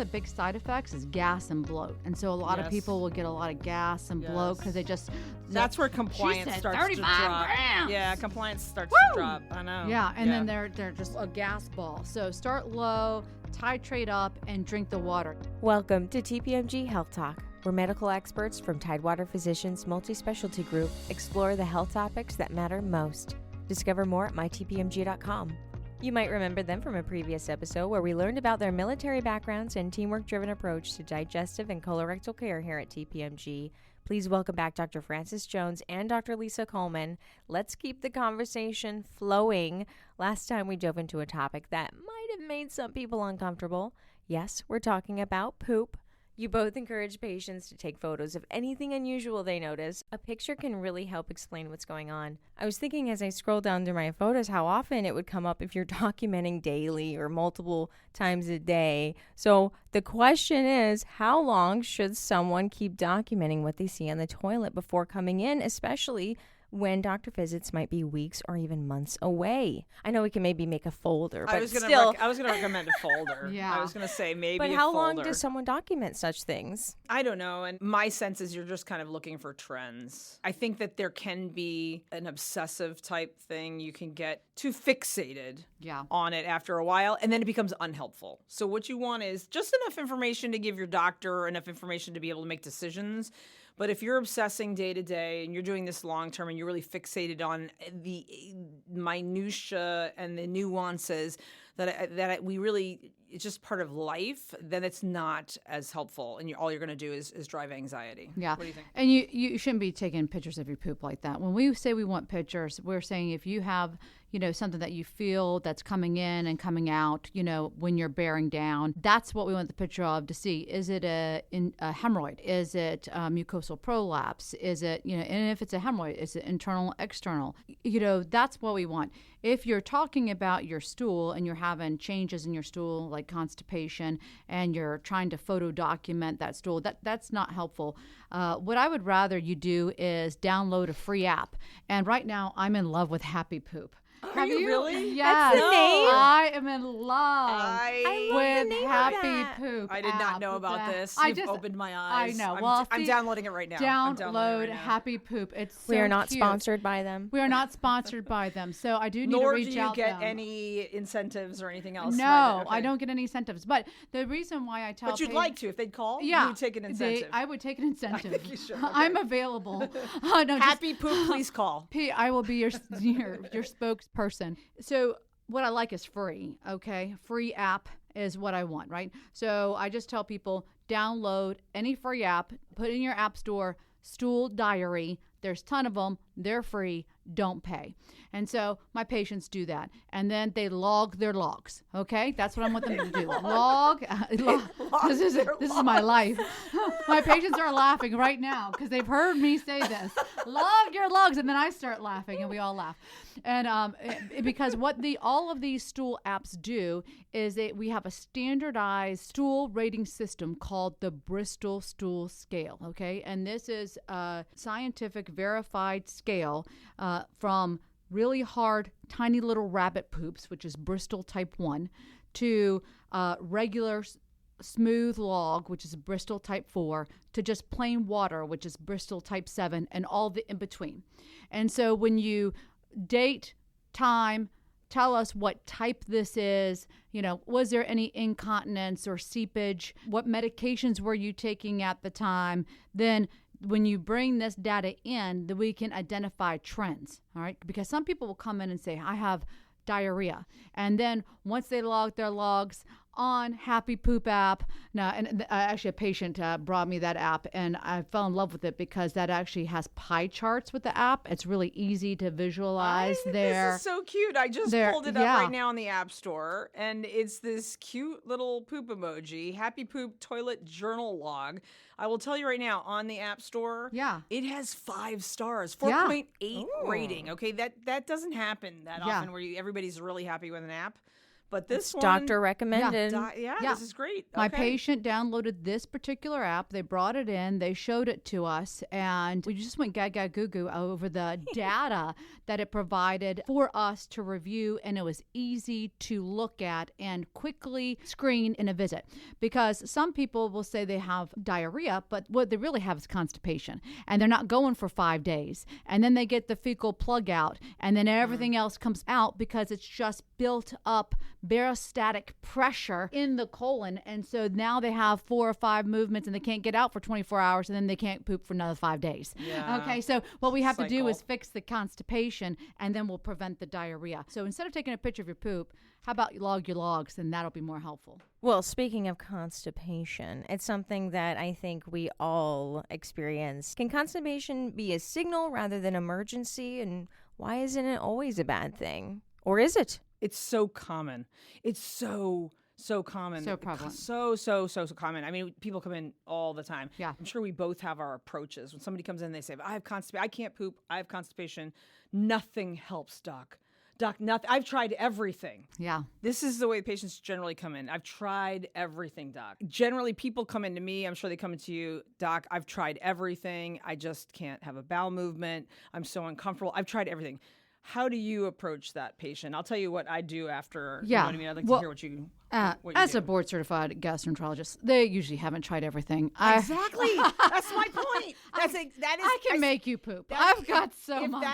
of the big side effects is gas and bloat. And so a lot of people will get a lot of gas and bloat because they just... That's where compliance starts to drop. Grams. Yeah, compliance starts to drop. I know. Yeah, and then they're just a gas ball. So start low, titrate up, and drink the water. Welcome to TPMG Health Talk, where medical experts from Tidewater Physicians Multi-Specialty Group explore the health topics that matter most. Discover more at mytpmg.com. You might remember them from a previous episode where we learned about their military backgrounds and teamwork-driven approach to digestive and colorectal care here at TPMG. Please welcome back Dr. Francis Jones and Dr. Lisa Coleman. Let's keep the conversation flowing. Last time we dove into a topic that might have made some people uncomfortable. Yes, we're talking about poop. You both encourage patients to take photos of anything unusual they notice. A picture can really help explain what's going on. I was thinking as I scrolled down through my photos how often it would come up if you're documenting daily or multiple times a day. So the question is, how long should someone keep documenting what they see on the toilet before coming in, especially when doctor visits might be weeks or even months away? I know we can maybe make a folder, but I was going to recommend a folder. Yeah. I was going to say maybe but a how folder. long does someone document such things? I don't know. And my sense is you're just kind of looking for trends. I think that there can be an obsessive type thing. You can get too fixated on it after a while, and then it becomes unhelpful. So what you want is just enough information to give your doctor enough information to be able to make decisions. But if you're obsessing day to day and you're doing this long term and you're really fixated on the minutia and the nuances that we really, it's just part of life, then it's not as helpful. And all you're going to do is drive anxiety. Yeah. What do you think? And you shouldn't be taking pictures of your poop like that. When we say we want pictures, we're saying if you have, something that you feel that's coming in and coming out, when you're bearing down, that's what we want the picture of to see. Is it a hemorrhoid? Is it mucosal prolapse? Is it, and if it's a hemorrhoid, is it internal, external? That's what we want. If you're talking about your stool and you're having changes in your stool, like constipation, and you're trying to photo document that stool, that's not helpful. What I would rather you do is download a free app. And right now, I'm in love with Happy Poop. Are you really? Yes. That's the name? I am in love I love the with name of Happy that. Poop. I did not know about this. You've opened my eyes. I know. I'm downloading it right now. Download Happy Poop. It's so We are not cute. sponsored by them. We are not sponsored by them. So I do need Nor to reach out do you to get them. any incentives or anything else. No, Okay. I don't get any incentives. But the reason why I tell But you'd like to. If they'd call, yeah, you would take an incentive. I would take an incentive. I think you should. Okay. I'm available. No, Happy Poop, please call. P, I will be your spokesperson. So what I like is free, okay? Free app is what I want, right? So I just tell people, download any free app, put in your app store, Stool Diary. There's a ton of them. They're free. Don't pay. And so my patients do that. And then they log their logs, okay? That's what I want them to do. Log. This is my life. My patients are laughing right now because they've heard me say this. Log your logs. And then I start laughing and we all laugh. And because what all of these stool apps do is we have a standardized stool rating system called the Bristol Stool Scale, okay? And this is a scientific verified scale from really hard, tiny little rabbit poops, which is Bristol type 1, to regular smooth log, which is Bristol type 4, to just plain water, which is Bristol type 7, and all the in between. And so when you date, time, tell us what type this is, was there any incontinence or seepage, what medications were you taking at the time, then when you bring this data in, then we can identify trends, all right? Because some people will come in and say, I have diarrhea. And then once they log their logs on Happy Poop app, actually a patient brought me that app, and I fell in love with it because that actually has pie charts with the app. It's really easy to visualize there. This is so cute. I just pulled it up right now on the App Store, and it's this cute little poop emoji, Happy Poop Toilet Journal Log. I will tell you right now, on the App Store, it has 5 stars, 4.8 rating. Okay, that doesn't happen that often where everybody's really happy with an app. But this one, doctor recommended. Yeah, this is great. My patient downloaded this particular app. They brought it in. They showed it to us. And we just went gaga goo goo over the data that it provided for us to review. And it was easy to look at and quickly screen in a visit. Because some people will say they have diarrhea, but what they really have is constipation. And they're not going for 5 days. And then they get the fecal plug out. And then everything else comes out because it's just built up barostatic pressure in the colon. And so now they have 4 or 5 movements and they can't get out for 24 hours and then they can't poop for another 5 days. Yeah. Okay, so what we have to do is fix the constipation and then we'll prevent the diarrhea. So instead of taking a picture of your poop, how about you log your logs, and that'll be more helpful. Well, speaking of constipation, it's something that I think we all experience. Can constipation be a signal rather than emergency? And why isn't it always a bad thing? Or is it? It's so common. It's so common. So prevalent. So common. I mean, people come in all the time. Yeah. I'm sure we both have our approaches. When somebody comes in, they say, I have constipation. I can't poop. I have constipation. Nothing helps, doc. Doc, nothing. I've tried everything. Yeah. This is the way patients generally come in. I've tried everything, doc. Generally, people come into me. I'm sure they come into you, doc. I've tried everything. I just can't have a bowel movement. I'm so uncomfortable. I've tried everything. How do you approach that patient? I'll tell you what I do after. Yeah. You know what I mean? I'd like to hear what you as do. a board certified gastroenterologist, they usually haven't tried everything. Exactly. That's my point. I can make you poop. I've got so much.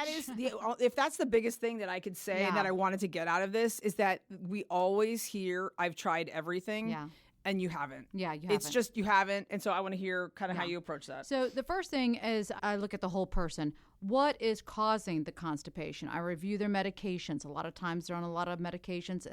If that's the biggest thing that I could say and that I wanted to get out of this is that we always hear, I've tried everything. Yeah. And you haven't. Yeah, you haven't. It's just you haven't. And so I want to hear kind of how you approach that. So the first thing is I look at the whole person. What is causing the constipation? I review their medications. A lot of times they're on a lot of medications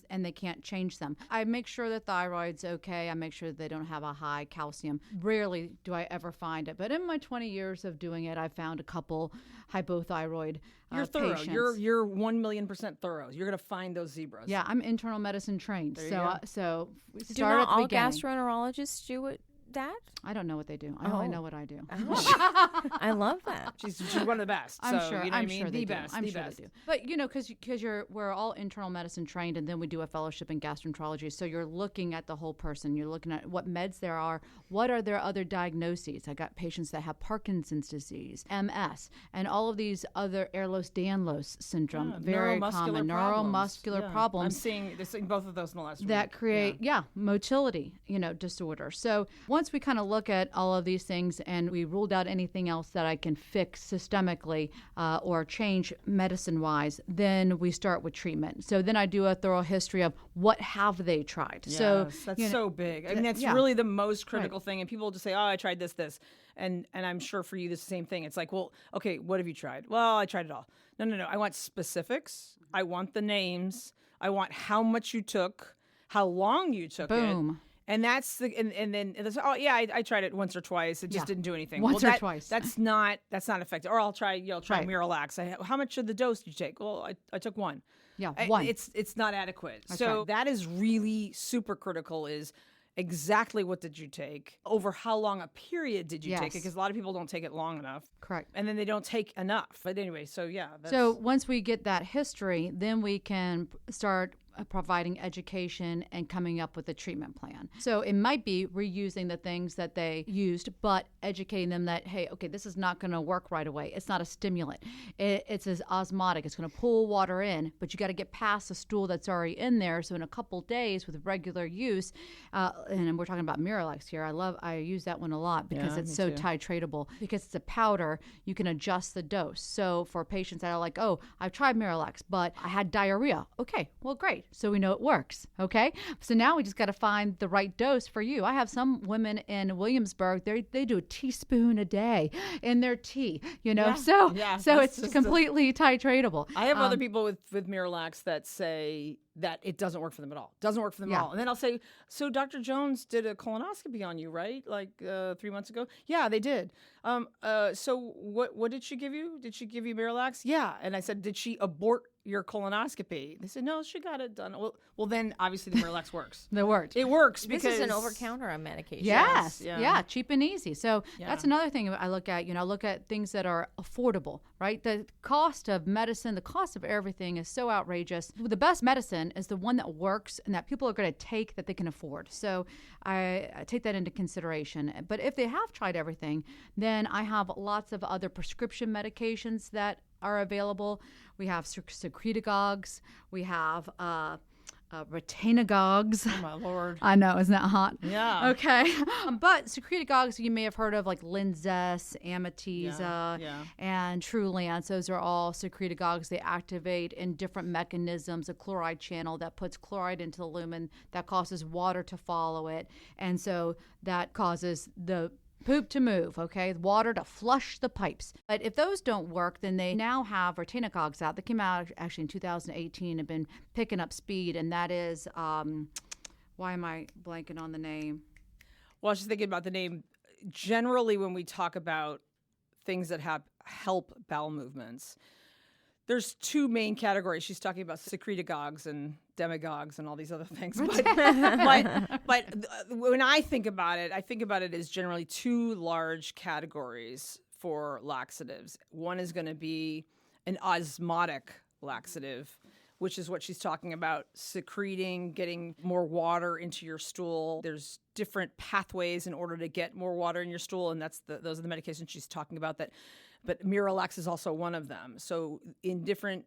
and they can't change them. I make sure the thyroid's okay. I make sure that they don't have a high calcium. Rarely do I ever find it. But in my 20 years of doing it, I found a couple hypothyroid You're thorough. patients. You're 1,000,000% thorough. You're going to find those zebras. Yeah, I'm internal medicine trained. So we Do start not at the all beginning. gastroenterologists do that? I don't know what they do. I only know what I do. I love that. She's one of the best. I'm so, sure. You know I'm what I mean? sure they the do. best. I'm the sure best. they do. But because we're all internal medicine trained, and then we do a fellowship in gastroenterology. So you're looking at the whole person. You're looking at what meds there are. What are their other diagnoses? I got patients that have Parkinson's disease, MS, and all of these other Ehlers-Danlos syndrome. Very common neuromuscular problems. I'm seeing both of those in the last week. That create motility disorder. So once we kind of look at all of these things and we ruled out anything else that I can fix systemically or change medicine-wise, then we start with treatment. So then I do a thorough history of what have they tried. Yes, so that's so big. I mean, that's really the most critical thing. And people just say, I tried this. And I'm sure for you, it's the same thing. It's like, well, okay, what have you tried? Well, I tried it all. No. I want specifics. I want the names. I want how much you took, how long you took it. Boom. And that's and then I tried it once or twice. It just didn't do anything. Once or twice. That's not effective. Or I'll try Miralax. How much of the dose did you take? Well, I took one. Yeah, one. It's not adequate. That's so right. that is really super critical. Is exactly what did you take? Over how long a period did you take it? Because a lot of people don't take it long enough. Correct. And then they don't take enough. But anyway, so yeah. So once we get that history, then we can start providing education and coming up with a treatment plan. So it might be reusing the things that they used, but educating them that, hey, okay, this is not going to work right away. It's not a stimulant. It's as osmotic. It's going to pull water in, but you got to get past the stool that's already in there. So in a couple days with regular use, and we're talking about Miralax here. I use that one a lot because it's so titratable. Because it's a powder, you can adjust the dose. So for patients that are like, oh, I've tried Miralax, but I had diarrhea. Okay, well, great. So we know it works. Okay. So now we just got to find the right dose for you. I have some women in Williamsburg, they do a teaspoon a day in their tea, so it's completely titratable. I have other people with Miralax that say that it doesn't work for them at all. Doesn't work for them at all. And then I'll say, so Dr. Jones did a colonoscopy on you, right? Like 3 months ago? Yeah, they did. So what did she give you? Did she give you Miralax? Yeah. And I said, did she abort your colonoscopy? They said, no, she got it done. Well, then obviously the Miralax works. It worked. It works because This is an over-counter medication. Yes. Yeah. Cheap and easy. So Yeah. that's another thing I look at. I look at things that are affordable, right? The cost of medicine, the cost of everything is so outrageous. The best medicine is the one that works and that people are going to take that they can afford. So I take that into consideration. But if they have tried everything, then I have lots of other prescription medications that are available. We have secretagogues. We have retinagogues. Oh, my Lord. I know, isn't that hot? Yeah. Okay. But secretagogues you may have heard of, like Linzess, Amitiza, and Trulance. Those are all secretagogues. They activate in different mechanisms a chloride channel that puts chloride into the lumen that causes water to follow it. And so that causes the poop to move, okay? Water to flush the pipes. But if those don't work, then they now have retinagogues out. That came out actually in 2018 and been picking up speed, and that is, why am I blanking on the name? Well, I was just thinking about the name. Generally, when we talk about things that help bowel movements, there's two main categories. She's talking about secretagogues and demagogues and all these other things. But when I think about it as generally two large categories for laxatives. One is going to be an osmotic laxative, which is what she's talking about, secreting, getting more water into your stool. There's different pathways in order to get more water in your stool, and those are the medications she's talking about. But Miralax is also one of them. So in different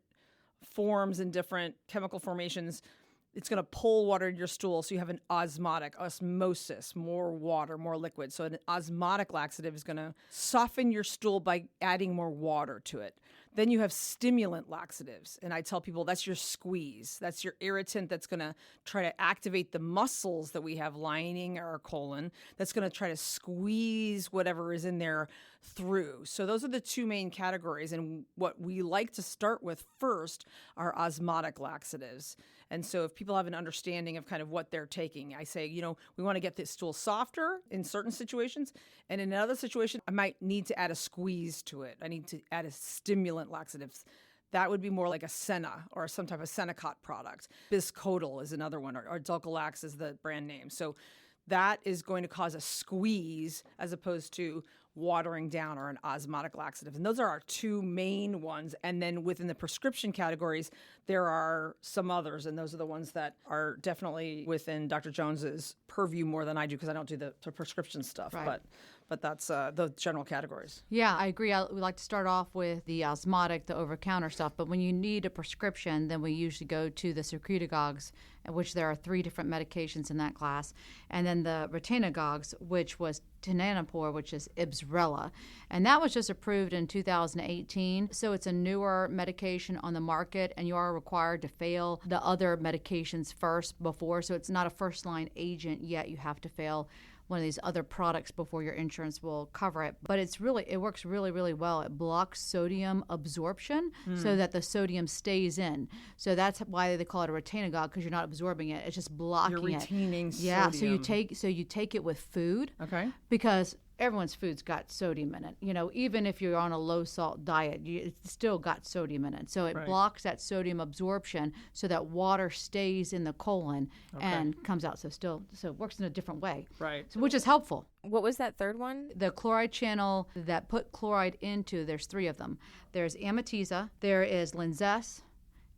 forms and different chemical formations, it's going to pull water in your stool. So you have an osmosis, more water, more liquid. So an osmotic laxative is going to soften your stool by adding more water to it. Then you have stimulant laxatives. And I tell people that's your squeeze. That's your irritant that's going to try to activate the muscles that we have lining our colon. That's going to try to squeeze whatever is in there through. So those are the two main categories. And what we like to start with first are osmotic laxatives. And so if people have an understanding of kind of what they're taking, I say, we want to get this stool softer in certain situations. And in another situation, I might need to add a squeeze to it. I need to add a stimulant laxatives. That would be more like a Senna or some type of Senecot product. Biscotal is another one, or Dulcolax is the brand name. So that is going to cause a squeeze as opposed to watering down or an osmotic laxative. And those are our two main ones. And then within the prescription categories, there are some others. And those are the ones that are definitely within Dr. Jones's purview more than I do because I don't do the prescription stuff. Right. But that's the general categories. Yeah, I agree. We like to start off with the osmotic, the over-counter stuff. But when you need a prescription, then we usually go to the secretagogues, which there are 3 different medications in that class. And then the retinagogues, which was Tenanopor, which is Ibsrela. And that was just approved in 2018. So it's a newer medication on the market, and you are required to fail the other medications first before. So it's not a first-line agent yet. You have to fail one of these other products before your insurance will cover it. But it works really, really well. It blocks sodium absorption so that the sodium stays in. So that's why they call it a retinagogue, because you're not absorbing it. It's just blocking it. You're retaining sodium. Yeah, so you take it with food. Okay. Because everyone's food's got sodium in it. Even if you're on a low salt diet, it's still got sodium in it. So it blocks that sodium absorption so that water stays in the colon and comes out. So it works in a different way. Right. So, which is helpful. What was that third one? The chloride channel that put chloride into, there's 3 of them. There's Amitiza, there is Linzess,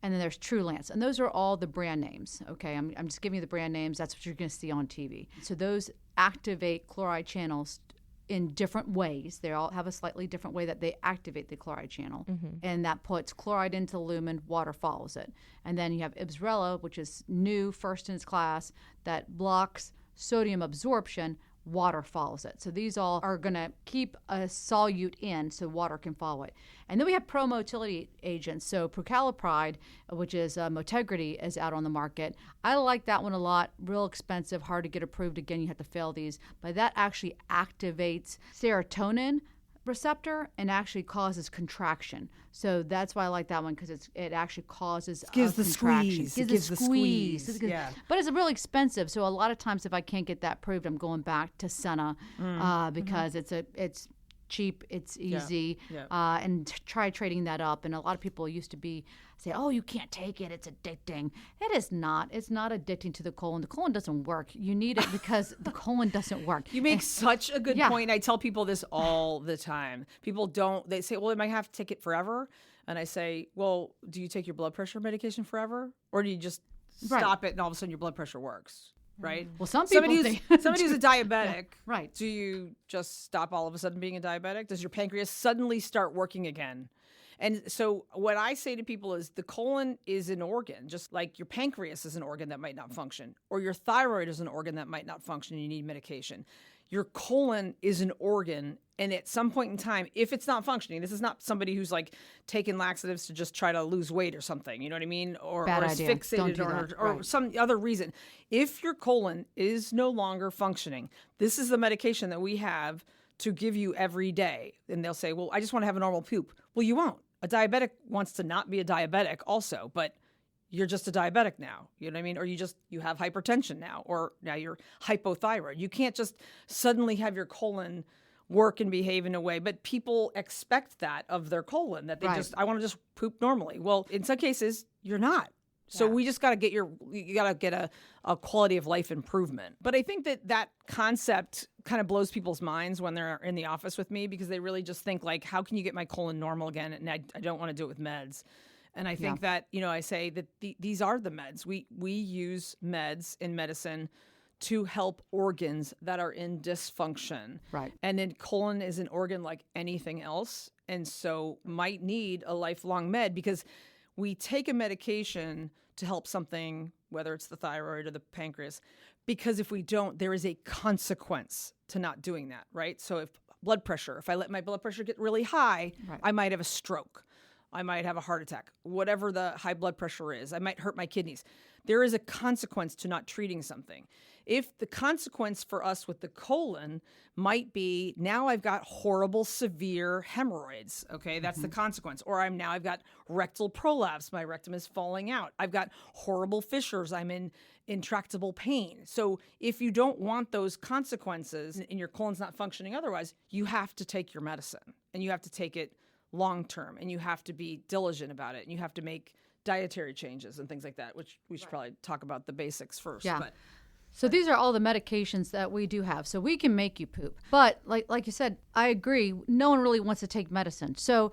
and then there's Trulance. And those are all the brand names, okay? I'm just giving you the brand names. That's what you're going to see on TV. So those activate chloride channels in different ways. They all have a slightly different way that they activate the chloride channel. And that puts chloride into the lumen, water follows it. And then you have Ibsrela, which is new, first in its class, that blocks sodium absorption, water follows it. So these all are going to keep a solute in so water can follow it. And then we have pro-motility agents. So prucalopride, which is Motegrity, is out on the market. I like that one a lot. Real expensive, hard to get approved. Again, you have to fail these. But that actually activates serotonin receptor and actually causes contraction. So that's why I like that one, because it actually causes gives the contraction. Squeeze. It gives the squeeze. Yeah. But it's really expensive. So a lot of times if I can't get that approved, I'm going back to Senna because it's cheap, it's easy, and try trading that up. And a lot of people used to say, oh, you can't take it, it's addicting. It is not. It's not addicting to the colon. The colon doesn't work. You need it because the colon doesn't work. You make such a good point. I tell people this all the time. People they say, well, am I have to take it forever? And I say, well, do you take your blood pressure medication forever? Or do you just stop it and all of a sudden your blood pressure works? Right. Well, somebody who's a diabetic, right? Do you just stop all of a sudden being a diabetic? Does your pancreas suddenly start working again? And so what I say to people is the colon is an organ, just like your pancreas is an organ that might not function, or your thyroid is an organ that might not function and you need medication. Your colon is an organ, and at some point in time, if it's not functioning, this is not somebody who's like taking laxatives to just try to lose weight or something, you know what I mean? Or is fixated or some other reason. If your colon is no longer functioning, this is the medication that we have to give you every day. And they'll say, well, I just want to have a normal poop. Well, you won't. A diabetic wants to not be a diabetic also, but you're just a diabetic now, you know what I mean? Or you have hypertension now, or now you're hypothyroid. You can't just suddenly have your colon work and behave in a way, but people expect that of their colon, that I want to just poop normally. Well, in some cases, you're not. So we just got to get a quality of life improvement. But I think that concept kind of blows people's minds when they're in the office with me, because they really just think like, how can you get my colon normal again? And I don't want to do it with meds. And I think that, I say that these are the meds. We use meds in medicine to help organs that are in dysfunction. Right. And then colon is an organ like anything else. And so might need a lifelong med, because we take a medication to help something, whether it's the thyroid or the pancreas, because if we don't, there is a consequence to not doing that, right? So if I let my blood pressure get really high, I might have a stroke. I might have a heart attack, whatever the high blood pressure is. I might hurt my kidneys. There is a consequence to not treating something. If the consequence for us with the colon might be, now I've got horrible, severe hemorrhoids, okay? That's the consequence. Or I've got rectal prolapse. My rectum is falling out. I've got horrible fissures. I'm in intractable pain. So if you don't want those consequences and your colon's not functioning otherwise, you have to take your medicine, and you have to take it long term, and you have to be diligent about it, and you have to make dietary changes and things like that, which we should probably talk about the basics first. Yeah. So these are all the medications that we do have. So we can make you poop. But like you said, I agree, no one really wants to take medicine. So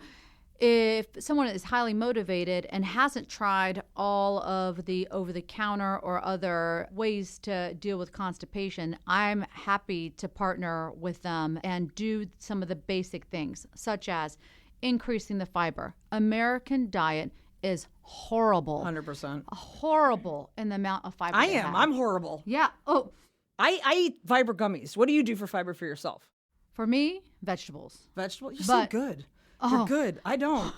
if someone is highly motivated and hasn't tried all of the over-the-counter or other ways to deal with constipation, I'm happy to partner with them and do some of the basic things, such as increasing the fiber. American diet is horrible. 100%. Horrible in the amount of fiber. I'm horrible. Yeah. Oh, I eat fiber gummies. What do you do for fiber for yourself? For me, vegetables. Vegetables? You're so good. You're good. I don't.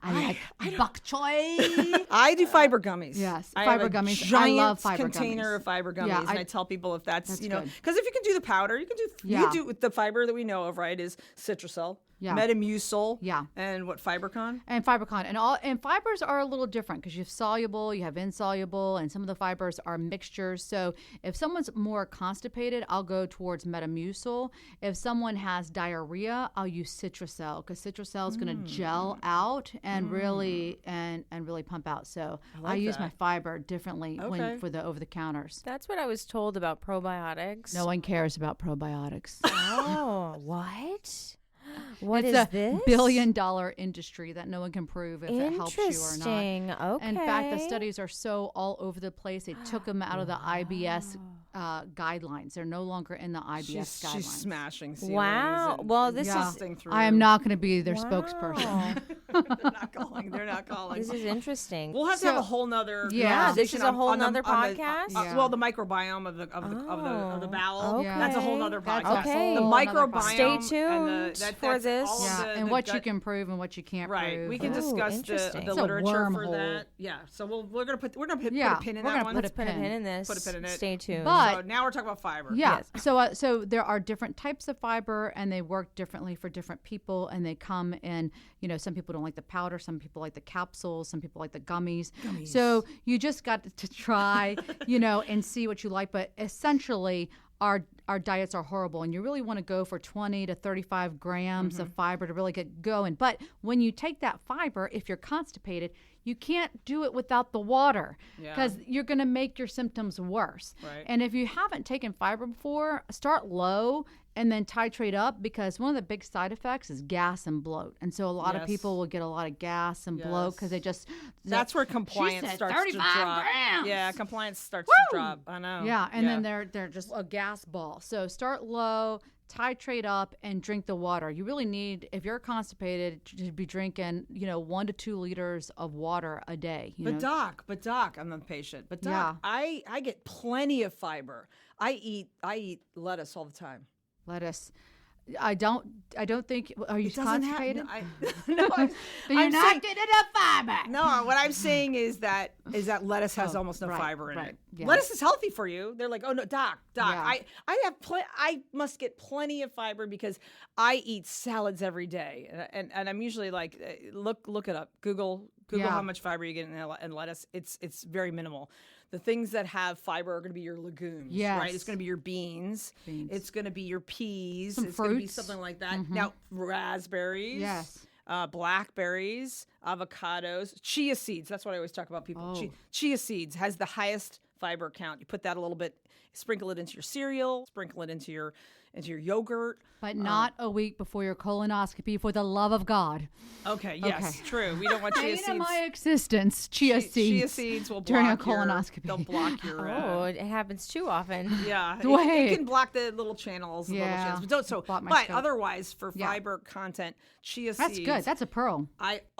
I like bok choy. I do fiber gummies. Yes, fiber gummies. Giant I love fiber container gummies. of fiber gummies, and I tell people if that's because if you can do the powder, you can do you do with the fiber that we know of, right? Is Citracel, Metamucil, and what Fibercon? And Fibercon, and fibers are a little different because you have soluble, you have insoluble, and some of the fibers are mixtures. So if someone's more constipated, I'll go towards Metamucil. If someone has diarrhea, I'll use Citracel because Citracel is going to gel out and really pump out. So I use my fiber differently for the over the counters. That's what I was told about probiotics. No one cares about probiotics. Oh, what? What it's is a this? $1 billion industry that no one can prove if it helps you or not. Interesting. Okay. In fact, the studies are so all over the place. They took them out of the IBS guidelines. They're no longer in the IBS guidelines. She's smashing ceilings. Wow. Well, this is. I am not going to be their spokesperson. They're not calling. This is interesting. We'll have to have a whole nother. This is a whole nother podcast. Well, the microbiome of the bowel. Okay. That's a whole nother podcast. Okay. The microbiome. Stay tuned for this. And what you can prove and what you can't prove. Right. We can discuss the literature for that. Yeah. So we're gonna put a pin in that one. Let's put a pin in this. Put a pin in it. Stay tuned. So now we're talking about fiber. Yeah. Yes. So there are different types of fiber, and they work differently for different people, and they come in. Some people don't like the powder, some people like the capsules, some people like the gummies. So you just got to try, and see what you like. But essentially, our our diets are horrible, and you really want to go for 20 to 35 grams of fiber to really get going. But when you take that fiber, if you're constipated, you can't do it without the water because you're going to make your symptoms worse. Right. And if you haven't taken fiber before, start low and then titrate up, because one of the big side effects is gas and bloat. And so a lot of people will get a lot of gas and bloat because they just... That's where compliance starts to drop. Grams. Yeah, compliance starts to drop. I know. Yeah, and then they're just a gas ball. So start low, titrate up, and drink the water. You really need, if you're constipated, to be drinking, 1 to 2 liters of water a day. But doc, I'm the patient. But doc, I get plenty of fiber. I eat lettuce all the time. Lettuce. I don't think. Are you constipated? No, you're not getting enough fiber. No, what I'm saying is that lettuce has almost no fiber in it. Yeah. Lettuce is healthy for you. They're like, oh no, doc, I have I must get plenty of fiber because I eat salads every day, and I'm usually like, look it up, Google how much fiber you get in lettuce. It's very minimal. The things that have fiber are going to be your legumes, right? It's going to be your beans. It's going to be your peas. Some it's fruits. Going to be something like that. Now, raspberries. Yes. Blackberries, avocados, chia seeds. That's what I always talk about people. Chia seeds has the highest fiber count. You put that a little bit, sprinkle it into your cereal, sprinkle it into your yogurt. But not a week before your colonoscopy, for the love of God. Okay, yes, true. We don't want chia seeds. In my existence, chia seeds. Chia seeds will block during a colonoscopy. They'll block your... it happens too often. Yeah, it can block the little channels. Yeah. But otherwise, for fiber content, chia seeds... That's good. That's a pearl.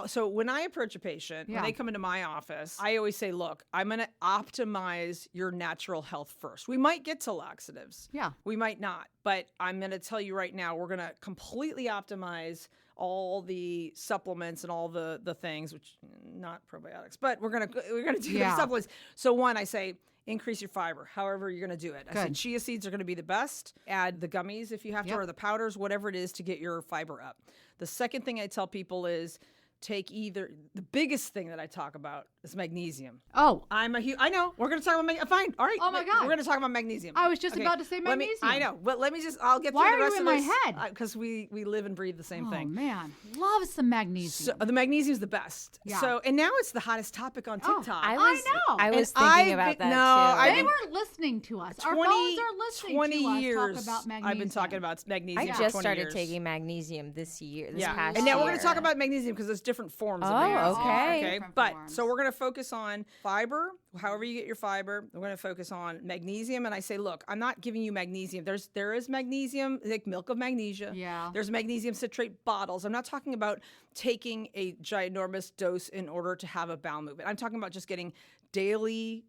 So when I approach a patient, when they come into my office, I always say, look, I'm going to optimize your natural health first. We might get to laxatives. Yeah. We might not. But I'm going to tell you right now, we're going to completely optimize all the supplements and all the things, which not probiotics, but we're going to do the supplements. So one, I say increase your fiber, however you're going to do it. I say chia seeds are going to be the best. Add the gummies if you have to, or the powders, whatever it is to get your fiber up. The second thing I tell people is take the biggest thing that I talk about is magnesium. Oh. I know. We're going to talk about magnesium. Fine. All right. Oh, my God. We're going to talk about magnesium. I was just about to say magnesium. I know. But let me just, I'll get Why through the rest of this. Why are you in my head? Because we live and breathe the same thing. Oh, man. Love some magnesium. So, the magnesium is the best. Yeah. So, and now it's the hottest topic on TikTok. I know. I was thinking about that too. They weren't listening to us. Our phones are listening 20 to years, us talk about magnesium. I've been talking about magnesium I for just 20 started years. taking magnesium this past year. And now we're going to talk about magnesium because there's different forms of magnesium. Okay. But so we're going to focus on fiber, however you get your fiber. We're going to focus on magnesium. And I say, look, I'm not giving you magnesium. There is magnesium, like milk of magnesia. Yeah. There's magnesium citrate bottles. I'm not talking about taking a ginormous dose in order to have a bowel movement. I'm talking about just getting daily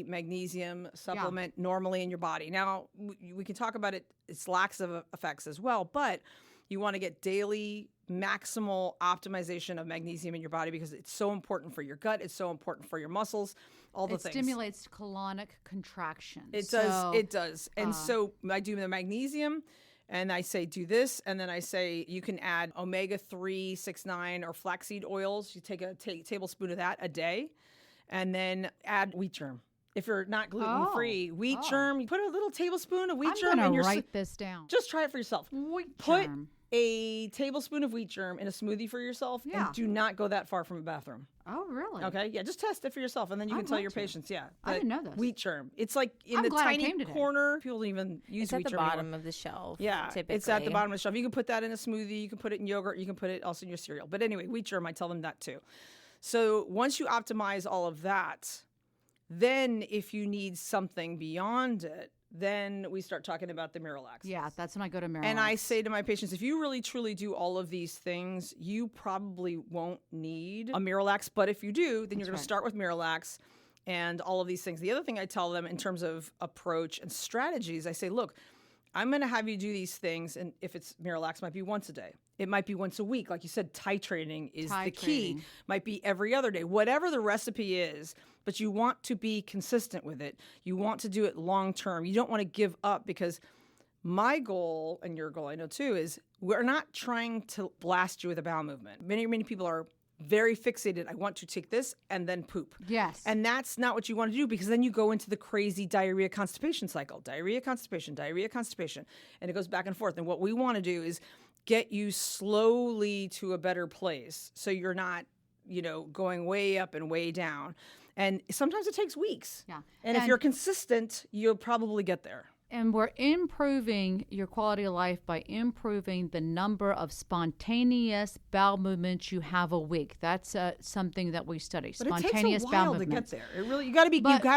magnesium supplement normally in your body. Now, we can talk about its laxative effects as well, but you want to get daily maximal optimization of magnesium in your body because it's so important for your gut. It's so important for your muscles, all the things. It stimulates colonic contraction. It does. And so I do the magnesium and I say do this. And then I say you can add omega-3, 6-9 or flaxseed oils. You take a tablespoon of that a day and then add wheat germ. If you're not gluten-free, wheat germ, you put a little tablespoon of wheat germ in your... write this down. Just try it for yourself. Put a tablespoon of wheat germ in a smoothie for yourself and do not go that far from a bathroom. Oh, really? Okay, yeah, just test it for yourself and then you can tell your patients, I didn't know this. Wheat germ. It's like in the tiny corner. People don't even use wheat germ. It's at the bottom of the shelf. Yeah, typically. It's at the bottom of the shelf. You can put that in a smoothie. You can put it in yogurt. You can put it also in your cereal. But anyway, wheat germ, I tell them that too. So once you optimize all of that, then if you need something beyond it, then we start talking about the Miralax. Yeah, that's when I go to Miralax. And I say to my patients, if you really truly do all of these things, you probably won't need a Miralax. But if you do, then you're going to start with Miralax and all of these things. The other thing I tell them in terms of approach and strategies, I say, look, I'm going to have you do these things. And if it's Miralax, it might be once a day. It might be once a week. Like you said, titrating is the key. Might be every other day. Whatever the recipe is, but you want to be consistent with it. You want to do it long term. You don't want to give up because my goal, and your goal I know too, is we're not trying to blast you with a bowel movement. Many people are very fixated. I want to take this and then poop. Yes. And that's not what you want to do, because then you go into the crazy diarrhea constipation cycle. Diarrhea, constipation, and it goes back and forth. And what we want to do is get you slowly to a better place, so you're not, going way up and way down. And sometimes it takes weeks. Yeah. And if you're consistent, you'll probably get there. And we're improving your quality of life by improving the number of spontaneous bowel movements you have a week. That's something that we study. But spontaneous it takes a bowel while to movements. get there. It really, you have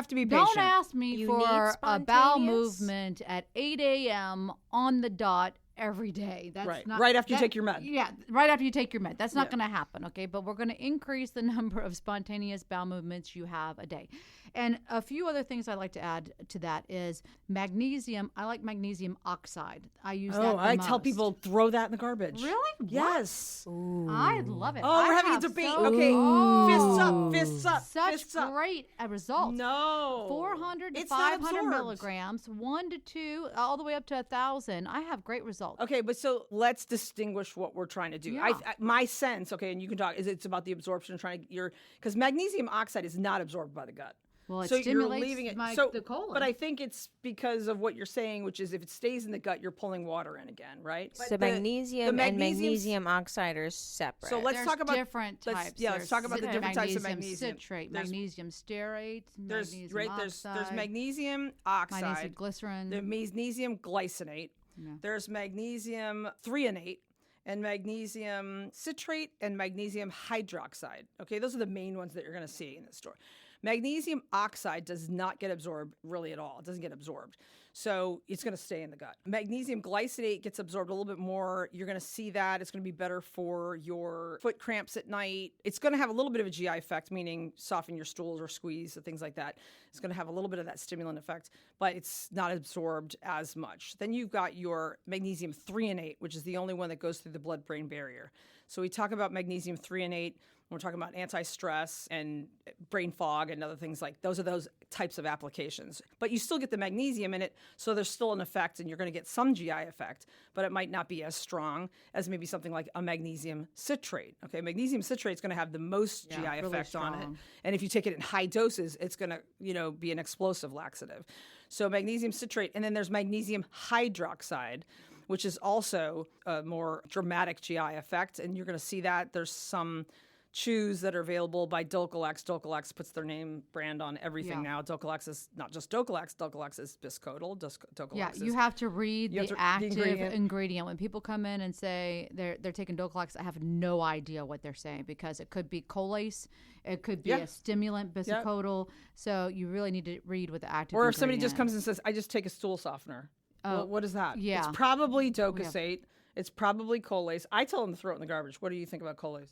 to be patient. Don't ask me You for need a bowel spontaneous? movement at 8 a.m. on the dot every day. That's Right. not Right after you that- take your med. Yeah, right after you take your med. That's not going to happen, okay? But we're going to increase the number of spontaneous bowel movements you have a day. And a few other things I'd like to add to that is magnesium. I like magnesium oxide. I use that the I tell most. people throw that in the garbage. Really? What? Yes. I love it. Oh, we're having a have debate. so- Okay. Oh, Fists up. Such Fists up. great results. No. 400 to It's not 500 absorbed. milligrams, 1 to 2, all the way up to 1,000. I have great results. Okay, but so let's distinguish what we're trying to do. Yeah. My sense, okay, and you can talk, is it's about the absorption, because magnesium oxide is not absorbed by the gut. Well, it So you're stimulates leaving it. the colon. But I think it's because of what you're saying, which is if it stays in the gut, you're pulling water in again, right? So But magnesium and magnesium's- magnesium oxide are separate. So let's There's talk about different types. let's talk about the There's different types of magnesium. citrate, There's- magnesium stearate, There's magnesium there's oxide, magnesium magnesium oxide, glycerin. there's magnesium glycinate, Yeah. there's magnesium threonate, and magnesium citrate and magnesium hydroxide. Okay, those are the main ones that you're going to see in the store. Magnesium oxide does not get absorbed really at all. It doesn't get absorbed. So it's going to stay in the gut. Magnesium glycinate gets absorbed a little bit more. You're going to see that. It's going to be better for your foot cramps at night. It's going to have a little bit of a GI effect, meaning soften your stools or squeeze and things like that. It's going to have a little bit of that stimulant effect, but it's not absorbed as much. Then you've got your magnesium threonate, which is the only one that goes through the blood-brain barrier. So we talk about magnesium threonate. We're talking about anti-stress and brain fog and other things like those are those types of applications. But you still get the magnesium in it, so there's still an effect, and you're going to get some GI effect, but it might not be as strong as maybe something like a magnesium citrate. Okay, magnesium citrate is going to have the most GI really effect on it, strong. and if you take it in high doses, it's going to be an explosive laxative. So magnesium citrate, and then there's magnesium hydroxide, which is also a more dramatic GI effect, and you're going to see that there's some chews that are available by Dulcolax. Dulcolax puts their name brand on everything now. Dulcolax is not just Dulcolax. Dulcolax is biscotal. Dulcolax Yeah, is, you have to read have the to- active ingredient. ingredient. When people come in and say they're taking Dulcolax, I have no idea what they're saying because it could be colase, it could be a stimulant, biscotal. So you really need to read what the active Or if somebody just ingredient comes and says, I just take a stool softener. Well, what is that? yeah. It's probably docosate. It's probably colase. I tell them to throw it in the garbage. What do you think about colase?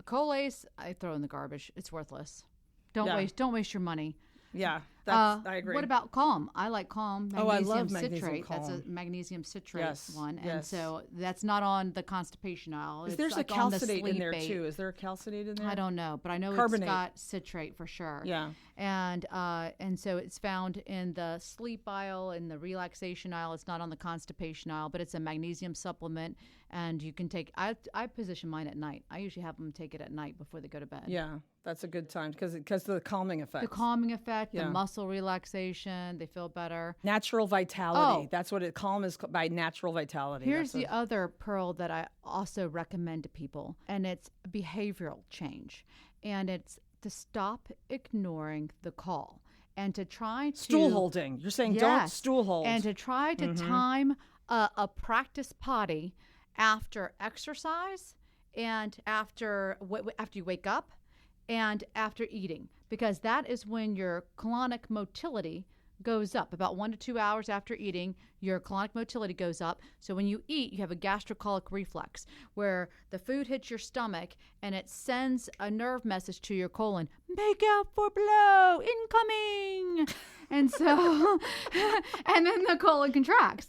Colase, I throw in the garbage. It's worthless. Don't Yeah. waste your money. Yeah, I agree. What about Calm? I like Calm. Oh, I Magnesium love magnesium citrate. That's a Calm. magnesium citrate Yes, one, and yes. so that's not on the constipation aisle. There's like a on the calcitate in sleep there aid. too. Is there a calcitate in there? I don't know, but I know Carbonate. it's got citrate for sure. Yeah. And so it's found in the sleep aisle, in the relaxation aisle. It's not on the constipation aisle, but it's a magnesium supplement, and you can take. I position mine at night. I usually have them take it at night before they go to bed. Yeah, that's a good time because of the calming effect. The calming effect, Yeah. the muscle relaxation, they feel better. Natural vitality. Oh. That's what calm is by natural vitality. Here's That's the other pearl that I also recommend to people, and it's behavioral change. And it's to stop ignoring the call and to try to stool holding. You're saying don't Yes. stool hold. and to try to time a practice potty after exercise and after you wake up and after eating, because that is when your colonic motility goes up. About 1 to 2 hours after eating, your colonic motility goes up. So when you eat, you have a gastrocolic reflex where the food hits your stomach and it sends a nerve message to your colon, make out for blow, incoming. And so, and then the colon contracts.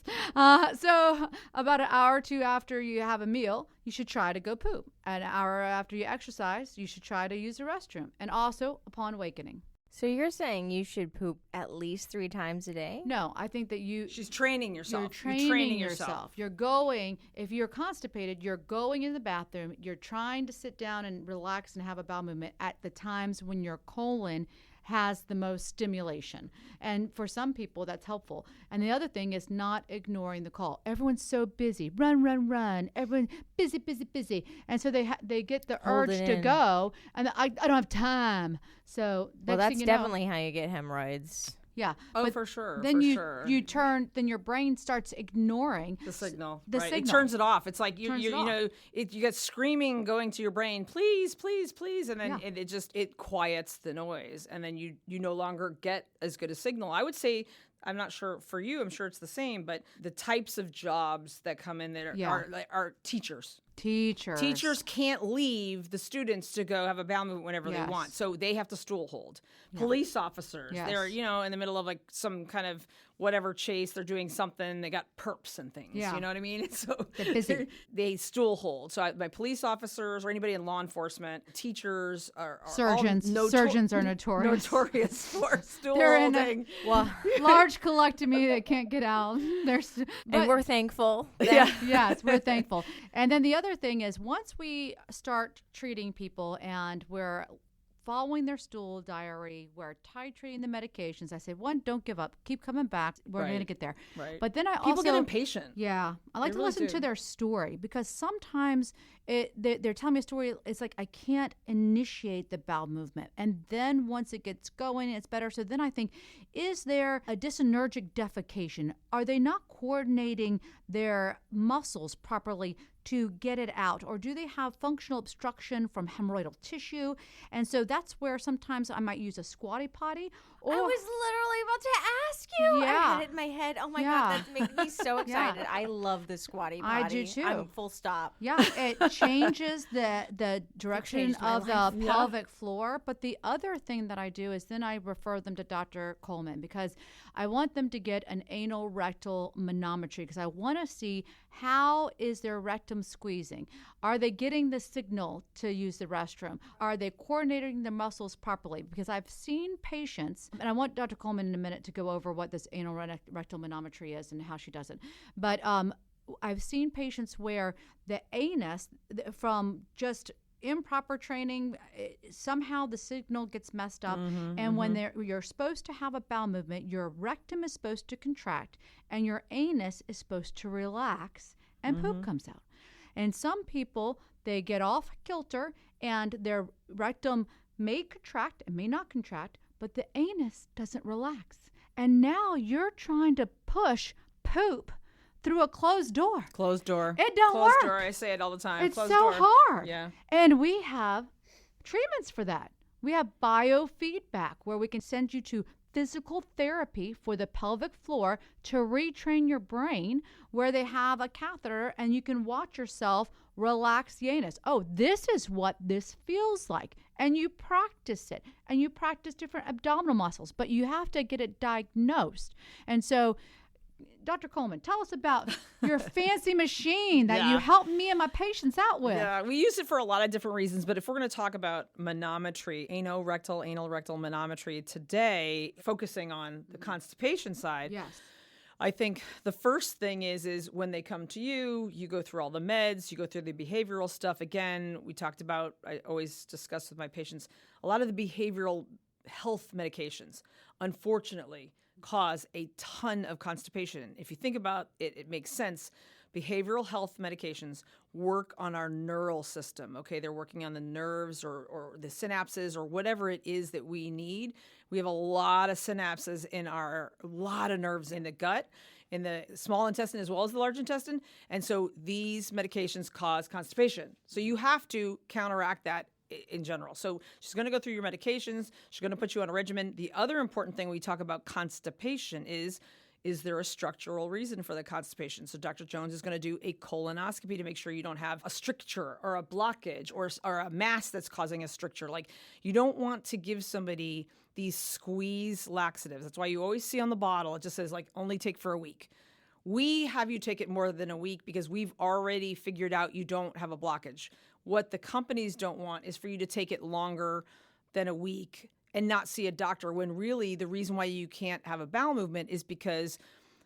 So about an hour or two after you have a meal, you should try to go poop. An hour after you exercise, you should try to use the restroom. And also upon awakening. So you're saying you should poop at least 3 times a day? No, I think that She's training yourself. You're training yourself. You're going, if you're constipated, you're going in the bathroom. You're trying to sit down and relax and have a bowel movement at the times when your colon has the most stimulation. And for some people, that's helpful. And the other thing is not ignoring the call. Everyone's so busy. Run, run, run. Everyone busy, busy, busy. And so they get the urge to go, and I don't have time. So that's definitely how you get hemorrhoids. Yeah. Oh, for sure. Then you turn. Then your brain starts ignoring the signal. Signal. It turns it off. It's like you get screaming going to your brain, please, please, please, and then it quiets the noise, and then you no longer get as good a signal. I would say, I'm not sure for you. I'm sure it's the same, but the types of jobs that come in there are teachers. Teachers can't leave the students to go have a bowel movement whenever they want. So they have to stool hold. Yeah. Police officers, they're, in the middle of like some kind of whatever chase, they're doing something, they got perps and things. You know what I mean? So they're busy. They stool hold. So my police officers or anybody in law enforcement, teachers are surgeons. Surgeons are notorious for stool holding. Large colectomy that can't get out. And we're thankful. Yes, we're thankful. And then the other thing is, once we start treating people and we're following their stool diary, we're titrating the medications. I say, one, don't give up. Keep coming back. We're going to get there. Right. But then people get impatient. Yeah. I like to listen to their story, because sometimes they're telling me a story. It's like, I can't initiate the bowel movement. And then once it gets going, it's better. So then I think, is there a dysenergic defecation? Are they not coordinating their muscles properly to get it out? Or do they have functional obstruction from hemorrhoidal tissue? And so that's where sometimes I might use a squatty potty. I was literally about to ask you. Yeah. I had it in my head. Oh my God, that makes me so excited. I love the squatty potty. I do too. I'm full stop. Yeah, it changes the direction of the pelvic floor. But the other thing that I do is then I refer them to Dr. Coleman, because I want them to get an anal rectal manometry, because I want to see how is their rectum squeezing. Are they getting the signal to use the restroom? Are they coordinating their muscles properly? Because I've seen patients, and I want Dr. Coleman in a minute to go over what this anal rectal manometry is and how she does it. But I've seen patients where the anus, from just improper training, somehow the signal gets messed up. When you're supposed to have a bowel movement, your rectum is supposed to contract and your anus is supposed to relax, and poop comes out. And some people, they get off kilter and their rectum may contract and may not contract, but the anus doesn't relax. And now you're trying to push poop through a closed door. Closed door. It don't work. Closed door. I say it all the time. It's closed so door. hard. Yeah. And we have treatments for that. We have biofeedback, where we can send you to physical therapy for the pelvic floor to retrain your brain, where they have a catheter and you can watch yourself relax the anus. Oh, this is what this feels like. And you practice it, and you practice different abdominal muscles, but you have to get it diagnosed. And so, Dr. Coleman, tell us about your fancy machine that you help me and my patients out with. Yeah, we use it for a lot of different reasons, but if we're going to talk about manometry, anal rectal manometry today, focusing on the constipation side, I think the first thing is when they come to you, you go through all the meds, you go through the behavioral stuff. Again, we talked about, I always discuss with my patients, a lot of the behavioral health medications, unfortunately, cause a ton of constipation. If you think about it, it makes sense. Behavioral health medications work on our neural system, okay? They're working on the nerves or the synapses or whatever it is that we need. We have a lot of synapses a lot of nerves in the gut, in the small intestine as well as the large intestine. And so these medications cause constipation. So you have to counteract that in general. So she's going to go through your medications. She's going to put you on a regimen. The other important thing we talk about constipation is there a structural reason for the constipation? So Dr. Jones is going to do a colonoscopy to make sure you don't have a stricture or a blockage or a mass that's causing a stricture. Like, you don't want to give somebody these squeeze laxatives. That's why you always see on the bottle, it just says like only take for a week. We have you take it more than a week because we've already figured out you don't have a blockage. What the companies don't want is for you to take it longer than a week and not see a doctor, when really the reason why you can't have a bowel movement is because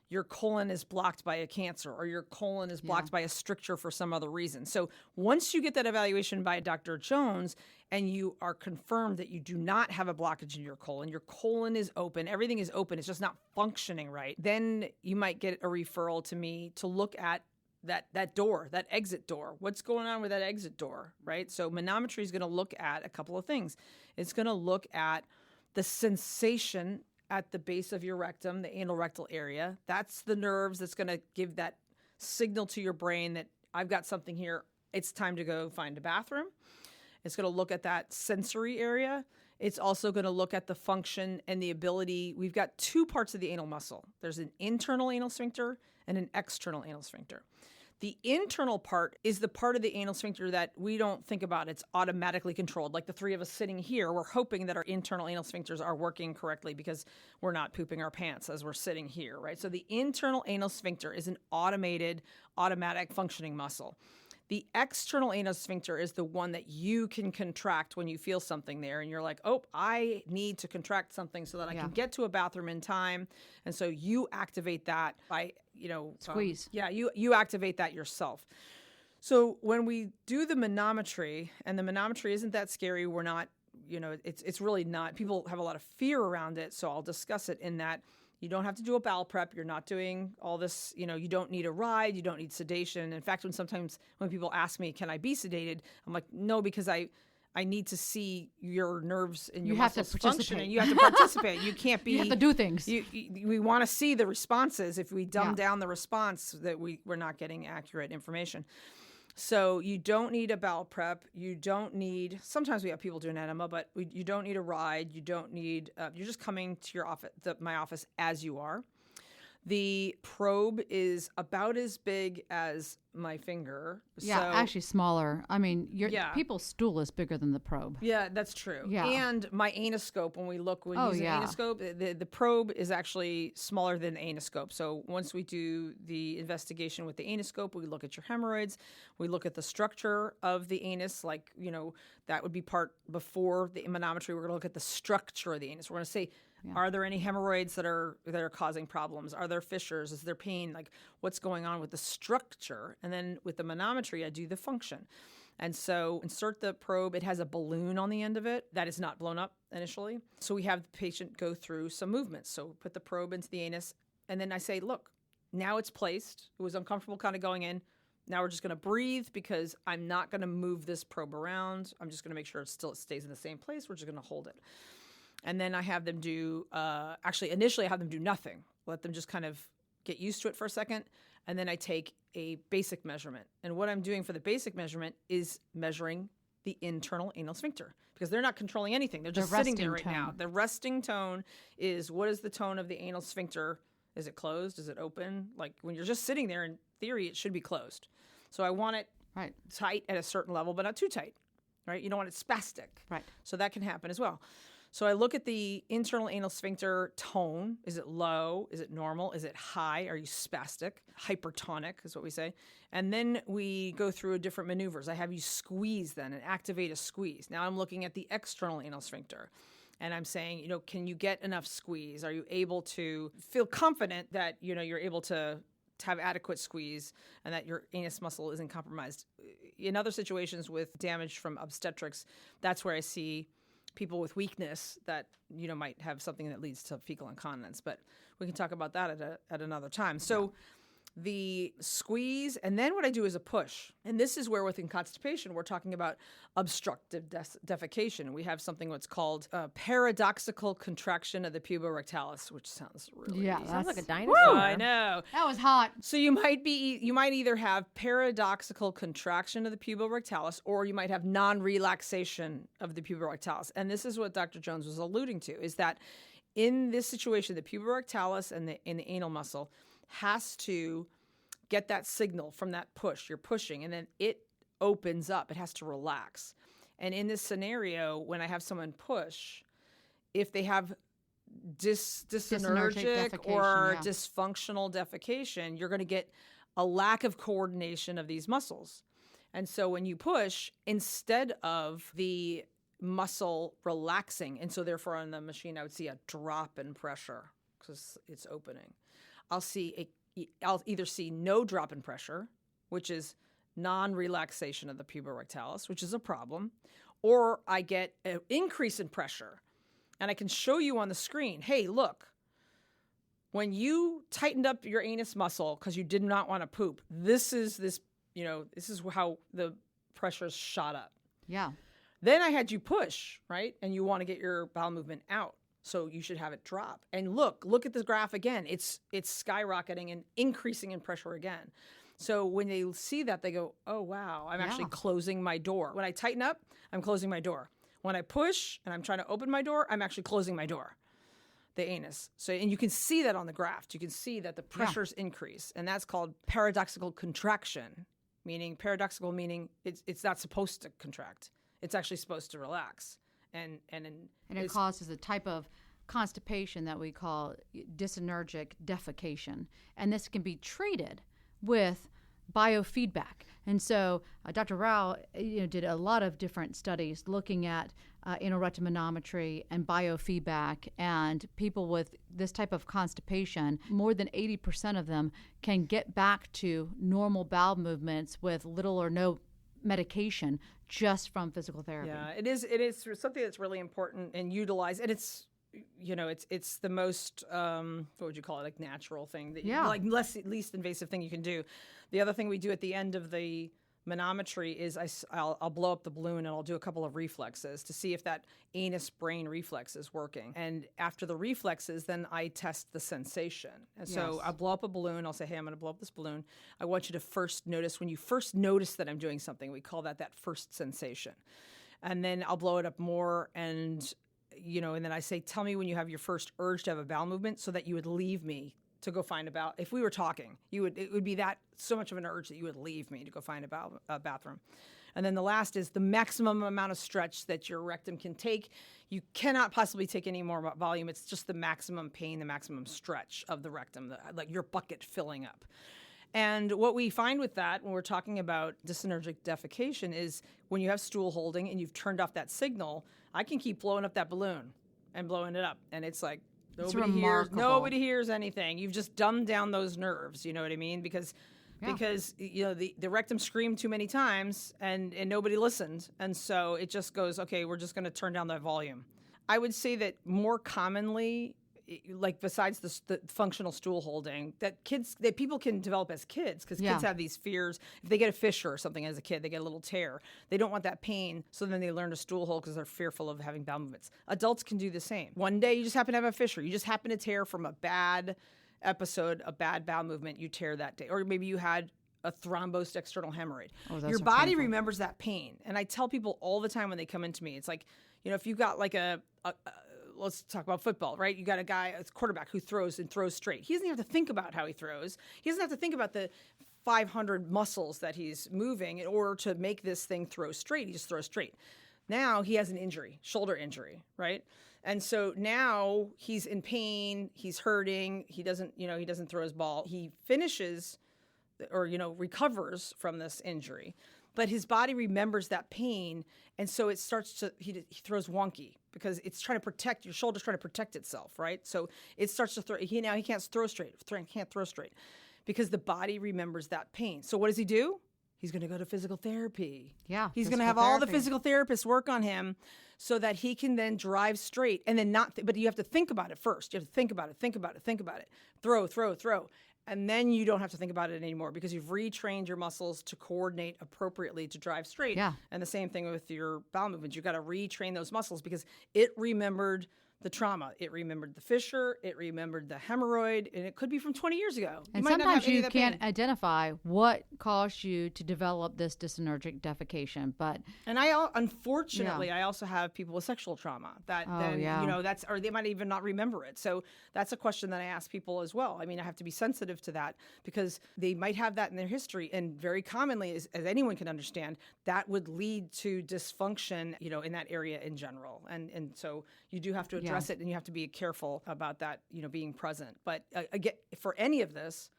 your colon is blocked by a cancer, or your colon is blocked by a stricture for some other reason. So once you get that evaluation by Dr. Jones and you are confirmed that you do not have a blockage in your colon is open, everything is open, it's just not functioning right, then you might get a referral to me to look at that door, that exit door. What's going on with that exit door, right? So manometry is going to look at a couple of things. It's going to look at the sensation at the base of your rectum, the anal rectal area. That's the nerves that's going to give that signal to your brain that I've got something here. It's time to go find a bathroom. It's going to look at that sensory area. It's also going to look at the function and the ability. We've got two parts of the anal muscle. There's an internal anal sphincter and an external anal sphincter. The internal part is the part of the anal sphincter that we don't think about. It's automatically controlled. Like the three of us sitting here, we're hoping that our internal anal sphincters are working correctly because we're not pooping our pants as we're sitting here, right? So the internal anal sphincter is an automatic functioning muscle. The external anal sphincter is the one that you can contract when you feel something there and you're like, oh, I need to contract something so that I can get to a bathroom in time. And so you activate that by, squeeze. You activate that yourself. So when we do the manometry, and the manometry isn't that scary, we're not, it's really not. People have a lot of fear around it, so I'll discuss it in that. You don't have to do a bowel prep. You're not doing all this, you don't need a ride. You don't need sedation. In fact, when people ask me, can I be sedated? I'm like, no, because I need to see your nerves and your muscles functioning. You have to participate. You can't be. You have to do things. We want to see the responses. If we dumb down the response, that we're not getting accurate information. So you don't need a bowel prep. You don't need, sometimes we have people do an enema, but you don't need a ride. You don't need, you're just coming to your office, my office as you are. The probe is about as big as my finger. Yeah, so, actually smaller. I mean, people's stool is bigger than the probe. Yeah, that's true. Yeah. And my anoscope, when we use an anoscope, the probe is actually smaller than the anoscope. So once we do the investigation with the anoscope, we look at your hemorrhoids. We look at the structure of the anus, that would be part before the manometry. We're going to look at the structure of the anus. We're going to say, are there any hemorrhoids that are causing problems? Are there fissures? Is there pain? What's going on with the structure? And then with the manometry, I do the function. And so insert the probe. It has a balloon on the end of it that is not blown up initially. So we have the patient go through some movements. So put the probe into the anus. And then I say, look, now it's placed. It was uncomfortable kind of going in. Now we're just going to breathe because I'm not going to move this probe around. I'm just going to make sure it stays in the same place. We're just going to hold it. And then I have them do, initially I have them do nothing. Let them just kind of get used to it for a second. And then I take a basic measurement. And what I'm doing for the basic measurement is measuring the internal anal sphincter because they're not controlling anything. They're just sitting there right now. The resting tone is, what is the tone of the anal sphincter? Is it closed? Is it open? When you're just sitting there, in theory, it should be closed. So I want it tight at a certain level, but not too tight, right? You don't want it spastic. Right. So that can happen as well. So I look at the internal anal sphincter tone. Is it low? Is it normal? Is it high? Are you spastic? Hypertonic is what we say. And then we go through different maneuvers. I have you squeeze then and activate a squeeze. Now I'm looking at the external anal sphincter. And I'm saying, can you get enough squeeze? Are you able to feel confident that, you're able to have adequate squeeze and that your anus muscle isn't compromised? In other situations with damage from obstetrics, that's where I see people with weakness that might have something that leads to fecal incontinence, but we can talk about that at another time. So the squeeze, and then what I do is a push. And this is where within constipation, we're talking about obstructive defecation. We have something what's called paradoxical contraction of the puborectalis, which sounds really sounds like a dinosaur. I know. That was hot. So you might either have paradoxical contraction of the puborectalis, or you might have non-relaxation of the puborectalis. And this is what Dr. Jones was alluding to, is that in this situation, the puborectalis and the anal muscle has to get that signal from that push. You're pushing, and then it opens up. It has to relax. And in this scenario, when I have someone push, if they have dyssynergic or dysfunctional defecation, you're going to get a lack of coordination of these muscles. And so when you push, instead of the muscle relaxing. And so therefore on the machine, I would see a drop in pressure because it's opening. I'll either see no drop in pressure, which is non-relaxation of the puborectalis, which is a problem, or I get an increase in pressure. And I can show you on the screen, hey, look, when you tightened up your anus muscle because you did not want to poop, this is how the pressure's shot up. Yeah. Then I had you push, right? And you want to get your bowel movement out. So you should have it drop. And look at the graph again. It's skyrocketing and increasing in pressure again. So when they see that, they go, oh, wow, I'm actually closing my door. When I tighten up, I'm closing my door. When I push and I'm trying to open my door, I'm actually closing my door, the anus. So, and you can see that on the graph. You can see that the pressures increase. And that's called paradoxical contraction, meaning it's not supposed to contract. It's actually supposed to relax. And it causes a type of constipation that we call dysenergic defecation. And this can be treated with biofeedback. And so Dr. Rao did a lot of different studies looking at anal rectum manometry and biofeedback, and people with this type of constipation, more than 80% of them can get back to normal bowel movements with little or no medication just from physical therapy. Yeah, it is something that's really important and utilized, and it's the most what would you call it, like natural thing that like least invasive thing you can do. The other thing we do at the end of the manometry is I'll blow up the balloon and I'll do a couple of reflexes to see if that anus brain reflex is working. And after the reflexes, then I test the sensation. And so I blow up a balloon. I'll say, hey, I'm going to blow up this balloon. I want you to first notice, when you first notice that I'm doing something, we call that first sensation. And then I'll blow it up more and then I say, tell me when you have your first urge to have a bowel movement so that you would leave me to go find a bowel. If we were talking, it would be that so much of an urge that you would leave me to go find a bathroom. And then the last is the maximum amount of stretch that your rectum can take. You cannot possibly take any more volume. It's just the maximum pain, the maximum stretch of the rectum, like your bucket filling up. And what we find with that when we're talking about dysenergic defecation is when you have stool holding and you've turned off that signal, I can keep blowing up that balloon and blowing it up. And it's like, nobody hears anything. You've just dumbed down those nerves, you know what I mean? Because the rectum screamed too many times and nobody listened. And so it just goes, okay, we're just going to turn down that volume. I would say that more commonly, like besides the functional stool holding, that people can develop as kids, because kids have these fears. If they get a fissure or something as a kid, they get a little tear. They don't want that pain, so then they learn to stool hold because they're fearful of having bowel movements. Adults can do the same. One day you just happen to have a fissure. You just happen to tear from a bad episode, a bad bowel movement. You tear that day, or maybe you had a thrombosed external hemorrhoid. Your body remembers that pain. And I tell people all the time when they come into me, it's like, if you've got like let's talk about football, right? You got a guy, a quarterback who throws straight. He doesn't have to think about how he throws. He doesn't have to think about the 500 muscles that he's moving in order to make this thing throw straight. He just throws straight. Now he has an injury, shoulder injury, right? And so now he's in pain, he's hurting, he doesn't throw his ball. He finishes or recovers from this injury. But his body remembers that pain, and so it starts to, he throws wonky because it's trying to protect, your shoulder's trying to protect itself, right? So it starts to throw, he can't throw straight, because the body remembers that pain. So what does he do? He's going to go to physical therapy. Yeah. He's going to have all the physical therapists work on him so that he can then drive straight and then but you have to think about it first. You have to think about it. Throw. And then you don't have to think about it anymore because you've retrained your muscles to coordinate appropriately to drive straight. Yeah. And the same thing with your bowel movements. You've got to retrain those muscles because it remembered the trauma. It remembered the fissure. It remembered the hemorrhoid. And it could be from 20 years ago. And sometimes you can't identify what caused you to develop this dysenergic defecation. And unfortunately, I also have people with sexual trauma that or they might even not remember it. So that's a question that I ask people as well. I mean, I have to be sensitive to that because they might have that in their history. And very commonly, as anyone can understand, that would lead to dysfunction, in that area in general. And so you do have to address it, and you have to be careful about that, being present. But again, for any of this,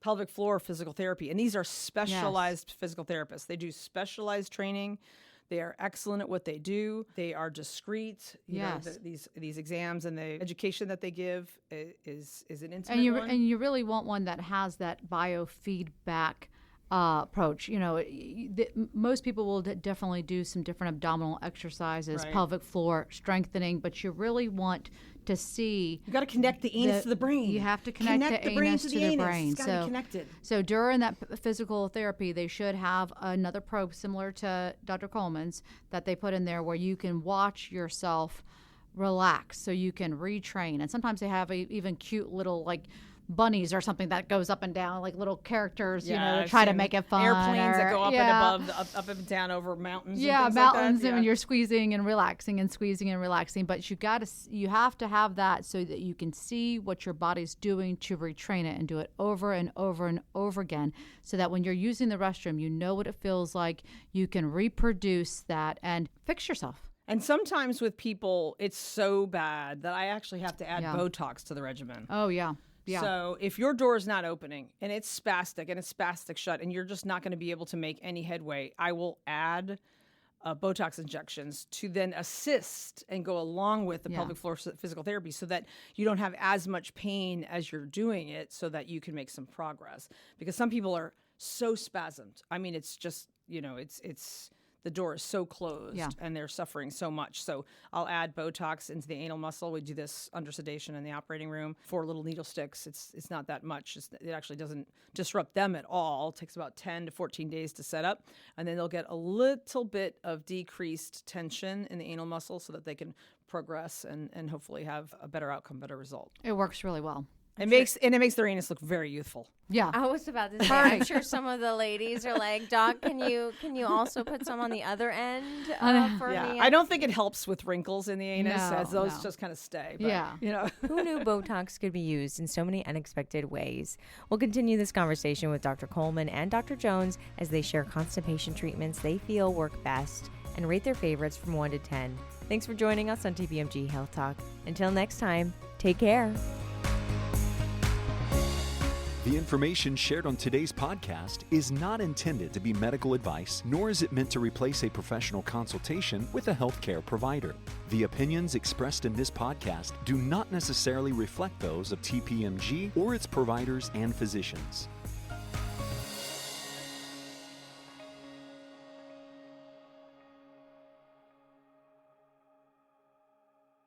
pelvic floor physical therapy, and these are specialized physical therapists. They do specialized training. They are excellent at what they do. They are discreet. Yes. These exams and the education that they give is an intimate one. And you really want one that has that biofeedback approach. Most people will definitely do some different abdominal exercises, pelvic floor strengthening, but you really want to see. You got to connect the anus to the brain. You have to connect the anus to the brain. It's got to be connected. So during that physical therapy, they should have another probe similar to Dr. Coleman's that they put in there where you can watch yourself relax, so you can retrain. And sometimes they have even cute little bunnies or something that goes up and down, like little characters, to try to make it fun. Airplanes that go up and above, up and down over mountains. Yeah, and mountains, like that. and you're squeezing and relaxing and squeezing and relaxing. But you have to have that so that you can see what your body's doing to retrain it and do it over and over and over again, so that when you're using the restroom, you know what it feels like. You can reproduce that and fix yourself. And sometimes with people, it's so bad that I actually have to add Botox to the regimen. Oh, yeah. Yeah. So if your door is not opening and it's spastic shut and you're just not going to be able to make any headway, I will add Botox injections to then assist and go along with the pelvic floor physical therapy, so that you don't have as much pain as you're doing it, so that you can make some progress. Because some people are so spasmed. I mean, it's just, it's the door is so closed and they're suffering so much. So I'll add Botox into the anal muscle. We do this under sedation in the operating room. 4 little needle sticks. It's not that much. It actually doesn't disrupt them at all. It takes about 10 to 14 days to set up. And then they'll get a little bit of decreased tension in the anal muscle so that they can progress and hopefully have a better outcome, better result. It works really well. It makes their anus look very youthful. Yeah. I was about to say, I'm sure some of the ladies are like, Doc, can you also put some on the other end for me? I don't think it helps with wrinkles in the anus, as those just kind of stay. But, Who knew Botox could be used in so many unexpected ways? We'll continue this conversation with Dr. Coleman and Dr. Jones as they share constipation treatments they feel work best and rate their favorites from 1 to 10. Thanks for joining us on TPMG Health Talk. Until next time, take care. The information shared on today's podcast is not intended to be medical advice, nor is it meant to replace a professional consultation with a healthcare provider. The opinions expressed in this podcast do not necessarily reflect those of TPMG or its providers and physicians.